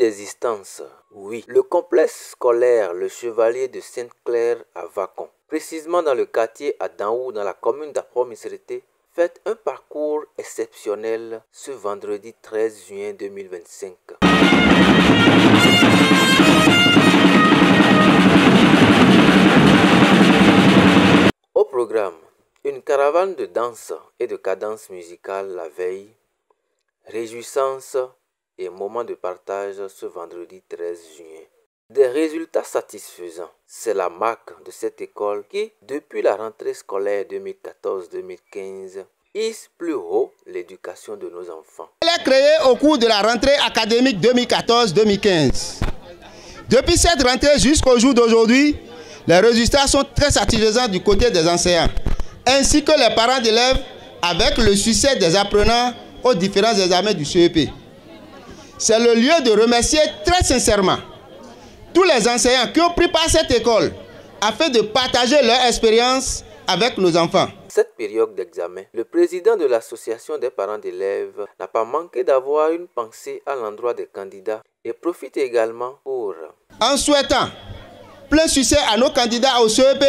d'existence. Oui, le complexe scolaire Le Chevalier de Sainte-Claire à Vacon, précisément dans le quartier à Daou, dans la commune d'Apro-Misrété, fête un parcours exceptionnel ce vendredi 13 juin 2025. Au programme, une caravane de danse et de cadence musicale la veille, réjouissance et moment de partage ce vendredi 13 juin. Des résultats satisfaisants, c'est la marque de cette école qui, depuis la rentrée scolaire 2014-2015, hisse plus haut l'éducation de nos enfants. Elle est créée au cours de la rentrée académique 2014-2015. Depuis cette rentrée jusqu'au jour d'aujourd'hui, les résultats sont très satisfaisants du côté des enseignants, ainsi que les parents d'élèves avec le succès des apprenants aux différents examens du CEP. C'est le lieu de remercier très sincèrement tous les enseignants qui ont pris part à cette école afin de partager leur expérience avec nos enfants. Cette période d'examen, le président de l'association des parents d'élèves n'a pas manqué d'avoir une pensée à l'endroit des candidats et profite également pour... En souhaitant plein succès à nos candidats au CEP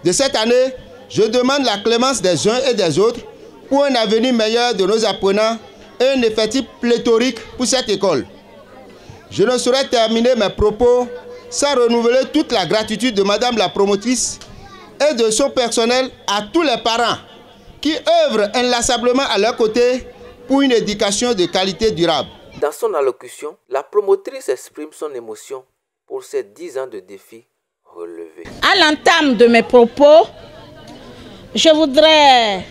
de cette année, je demande la clémence des uns et des autres pour un avenir meilleur de nos apprenants et un effectif pléthorique pour cette école. Je ne saurais terminer mes propos sans renouveler toute la gratitude de Madame la promotrice et de son personnel à tous les parents qui œuvrent inlassablement à leur côté pour une éducation de qualité durable. Dans son allocution, la promotrice exprime son émotion pour ces 10 ans de défis relevés. À l'entame de mes propos, je voudrais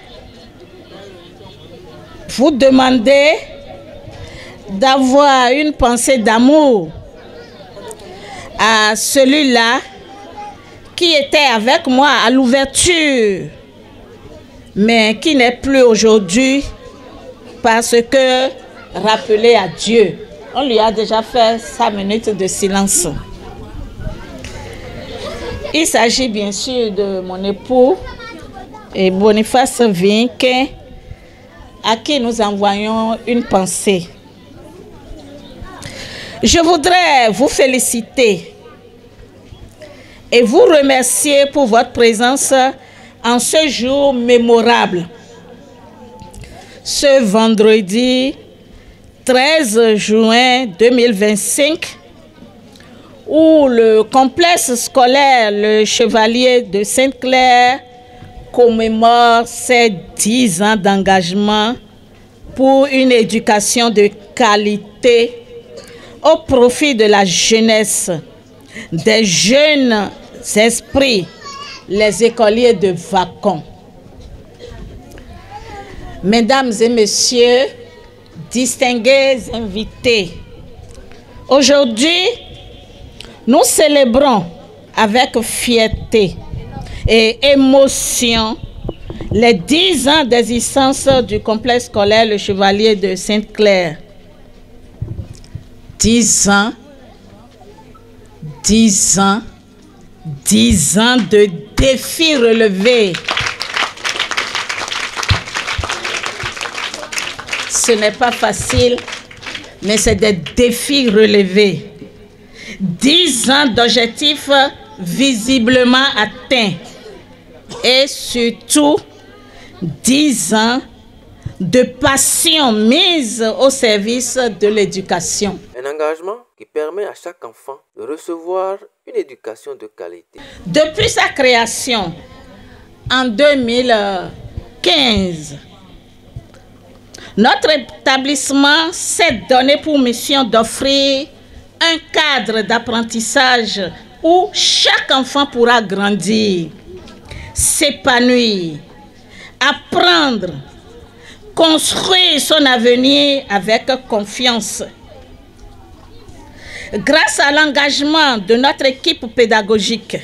vous demander d'avoir une pensée d'amour à celui-là qui était avec moi à l'ouverture, mais qui n'est plus aujourd'hui parce que rappelé à Dieu. On lui a déjà fait 5 minutes de silence. Il s'agit bien sûr de mon époux et Boniface Vinquin, à qui nous envoyons une pensée. Je voudrais vous féliciter et vous remercier pour votre présence en ce jour mémorable. Ce vendredi 13 juin 2025, où le complexe scolaire Le Chevalier de Sainte-Claire commémore ses 10 ans d'engagement pour une éducation de qualité au profit de la jeunesse, des jeunes esprits, les écoliers de Vacon. Mesdames et messieurs, distingués invités, aujourd'hui, nous célébrons avec fierté et émotion les 10 ans d'existence du complexe scolaire Le Chevalier de Sainte-Claire. 10 ans, 10 ans, 10 ans de défis relevés. Ce n'est pas facile, mais c'est des défis relevés. 10 ans d'objectifs visiblement atteints et surtout 10 ans de passion mise au service de l'éducation. Un engagement qui permet à chaque enfant de recevoir une éducation de qualité. Depuis sa création en 2015, notre établissement s'est donné pour mission d'offrir un cadre d'apprentissage où chaque enfant pourra grandir, s'épanouir, apprendre, construire son avenir avec confiance. Grâce à l'engagement de notre équipe pédagogique,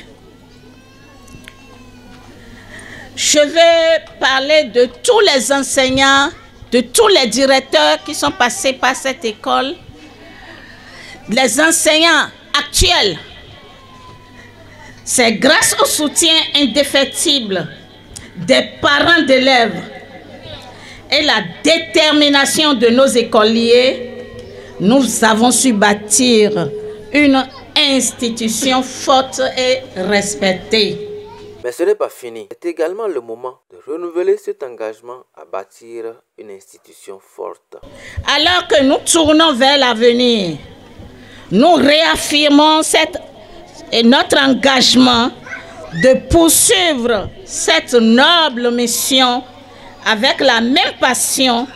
je vais parler de tous les enseignants, de tous les directeurs qui sont passés par cette école, les enseignants actuels. C'est grâce au soutien indéfectible des parents d'élèves et la détermination de nos écoliers, nous avons su bâtir une institution forte et respectée. Mais ce n'est pas fini. C'est également le moment de renouveler cet engagement à bâtir une institution forte. Alors que nous tournons vers l'avenir, nous réaffirmons notre engagement de poursuivre cette noble mission avec la même passion,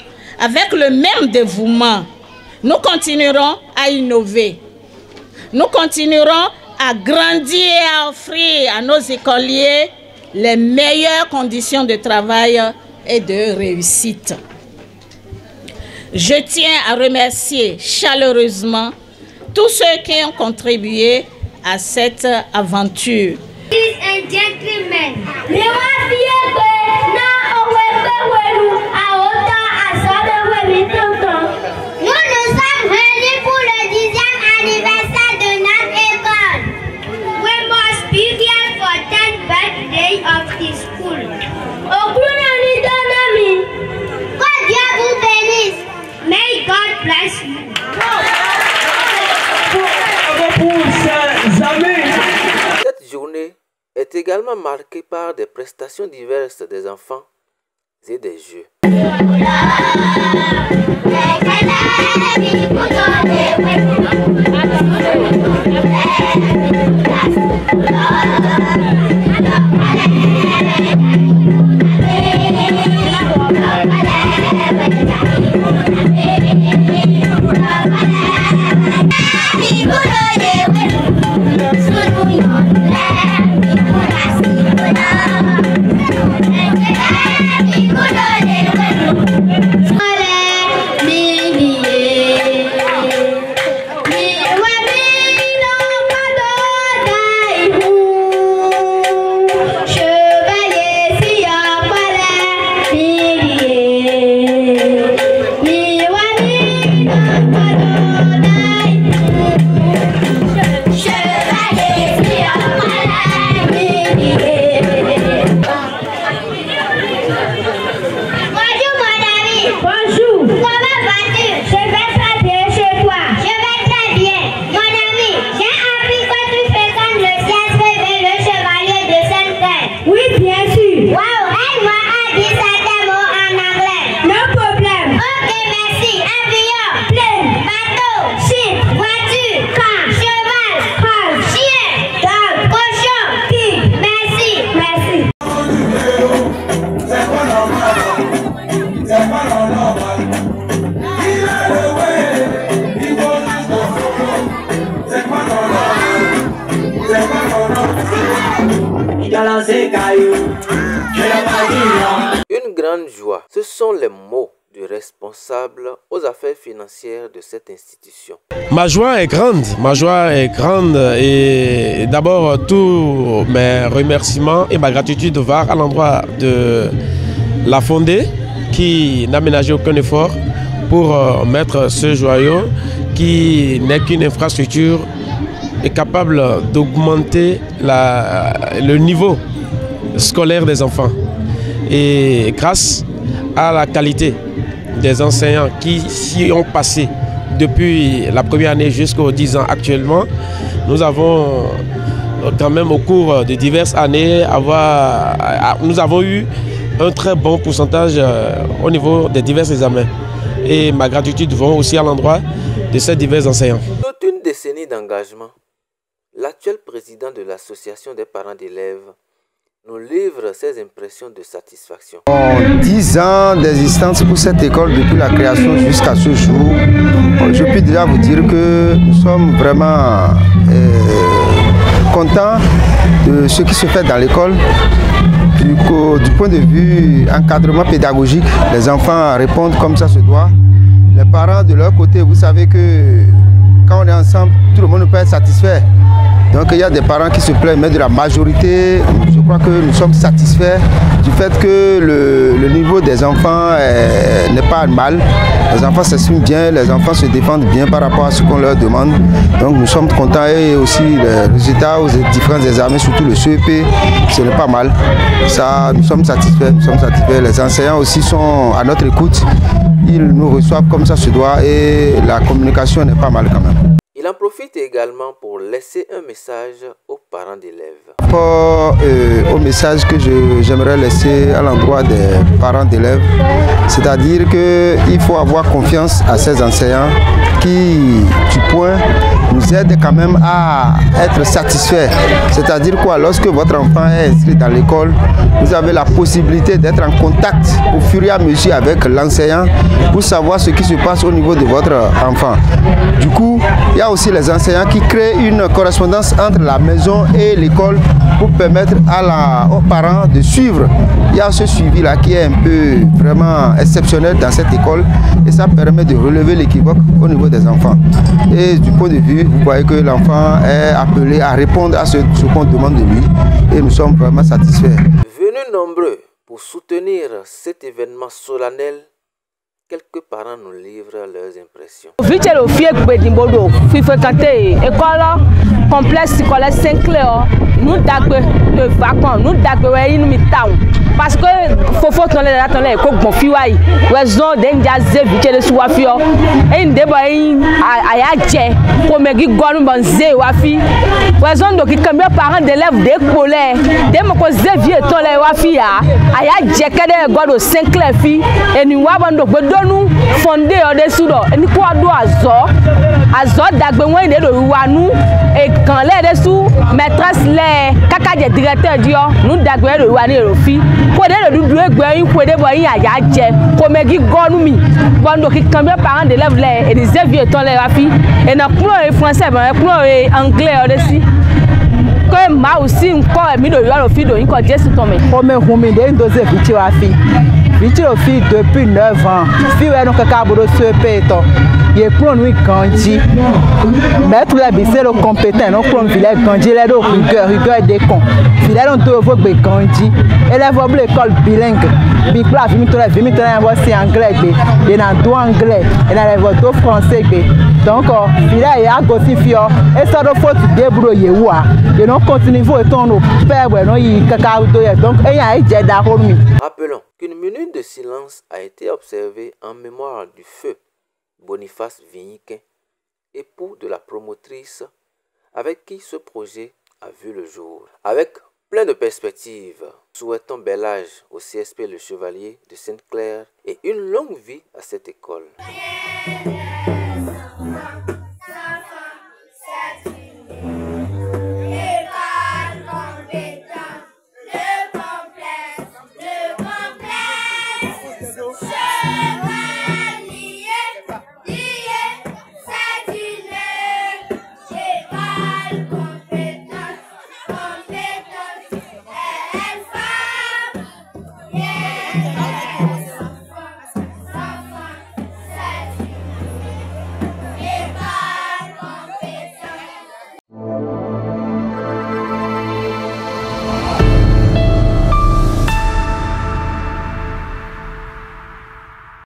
avec le même dévouement. Nous continuerons à innover. Nous continuerons à grandir et à offrir à nos écoliers les meilleures conditions de travail et de réussite. Je tiens à remercier chaleureusement tous ceux qui ont contribué à cette aventure. Ladies and gentlemen, nous sommes réunis pour le 10e anniversaire de notre école. We must be here for 10th birthday of the school. God Dieu vous bénisse. May God bless you. Cette journée est également marquée par des prestations diverses des enfants et des jeux. Une grande joie, ce sont les mots du responsable aux affaires financières de cette institution. Ma joie est grande et d'abord tous mes remerciements et ma gratitude va à l'endroit de la fondée qui n'a ménagé aucun effort pour mettre ce joyau qui n'est qu'une infrastructure est capable d'augmenter le niveau scolaire des enfants. Et grâce à la qualité des enseignants qui s'y ont passé depuis la première année jusqu'aux 10 ans actuellement, nous avons quand même au cours de diverses années, nous avons eu un très bon pourcentage au niveau des divers examens. Et ma gratitude va aussi à l'endroit de ces divers enseignants. Toute une décennie d'engagement, l'actuel président de l'association des parents d'élèves nous livre ses impressions de satisfaction. 10 ans d'existence pour cette école depuis la création jusqu'à ce jour. Je peux déjà vous dire que nous sommes vraiment contents de ce qui se fait dans l'école. Du point de vue encadrement pédagogique, les enfants répondent comme ça se doit. Les parents de leur côté, vous savez que quand on est ensemble, tout le monde ne peut être satisfait. Donc il y a des parents qui se plaignent, mais de la majorité, je crois que nous sommes satisfaits du fait que le niveau des enfants est n'est pas mal. Les enfants s'expriment bien, les enfants se défendent bien par rapport à ce qu'on leur demande. Donc nous sommes contents et aussi les résultats aux différents examens, surtout le CEP, ce n'est pas mal. Ça, nous sommes satisfaits, Les enseignants aussi sont à notre écoute. Ils nous reçoivent comme ça se doit et la communication n'est pas mal quand même. Il en profite également pour laisser un message aux parents d'élèves. Au message que j'aimerais laisser à l'endroit des parents d'élèves, c'est-à-dire qu'il faut avoir confiance à ces enseignants qui, du point, nous aident quand même à être satisfaits. C'est-à-dire quoi, lorsque votre enfant est inscrit dans l'école, vous avez la possibilité d'être en contact au fur et à mesure avec l'enseignant pour savoir ce qui se passe au niveau de votre enfant. Du coup, il y a aussi les enseignants qui créent une correspondance entre la maison et l'école pour permettre aux parents de suivre. Il y a ce suivi-là qui est un peu vraiment exceptionnel dans cette école et ça permet de relever l'équivoque au niveau des enfants. Et du point de vue, vous voyez que l'enfant est appelé à répondre à ce qu'on demande de lui et nous sommes vraiment satisfaits. Venus nombreux pour soutenir cet événement solennel, quelques parents nous livrent leurs impressions. École complexe scolaire Saint-Clair, nous d'agbe de vacances, nous d'agbe ouais nous mitao parce que faut tourner là tourner ko bon fiwai raison denja zevite de suwafio e ndebo aya je ko megi gonu banze wafi raison do ki combien parents d'élèves d'école dem ko zevie to le wafi ya aya je kede godo Saint-Clair fi e ni wa bando gbedonu fondé o de sudo e ni ko do azo dagbe won de do wanu et quand les dessous maîtresse les caca de directeur dio nous dagbe do wani rofi ko de do du egbe yin ko de bo yin aya je ko megi gonu mi bando ki combien parents d'élèves les et des élèves ton les wafi et na pro français ben pro anglais o de si que ma aussi encore mi do yo fi do yin ko jesu ton me ko me humi de ndoze viti wafi viti o fi depuis 9 ans fi we no kaka bodo CEP to ye pro nous grandi mettre la biselo compétent non pro village grandi les do rigueur des cons village on to vo gbe grandi élève au école bilingue bi class mi to la voici anglais be et na do anglais et na les do français be donc village ya gosi fio et ça do faut débrouiller yewa et non continue vo ton no père no yi kaka do ye donc e ya je da homi. Rappelons qu'une minute de silence a été observée en mémoire du feu Boniface Vigniquin, époux de la promotrice avec qui ce projet a vu le jour. Avec plein de perspectives, souhaitons bel âge au CSP Le Chevalier de Sainte-Claire et une longue vie à cette école.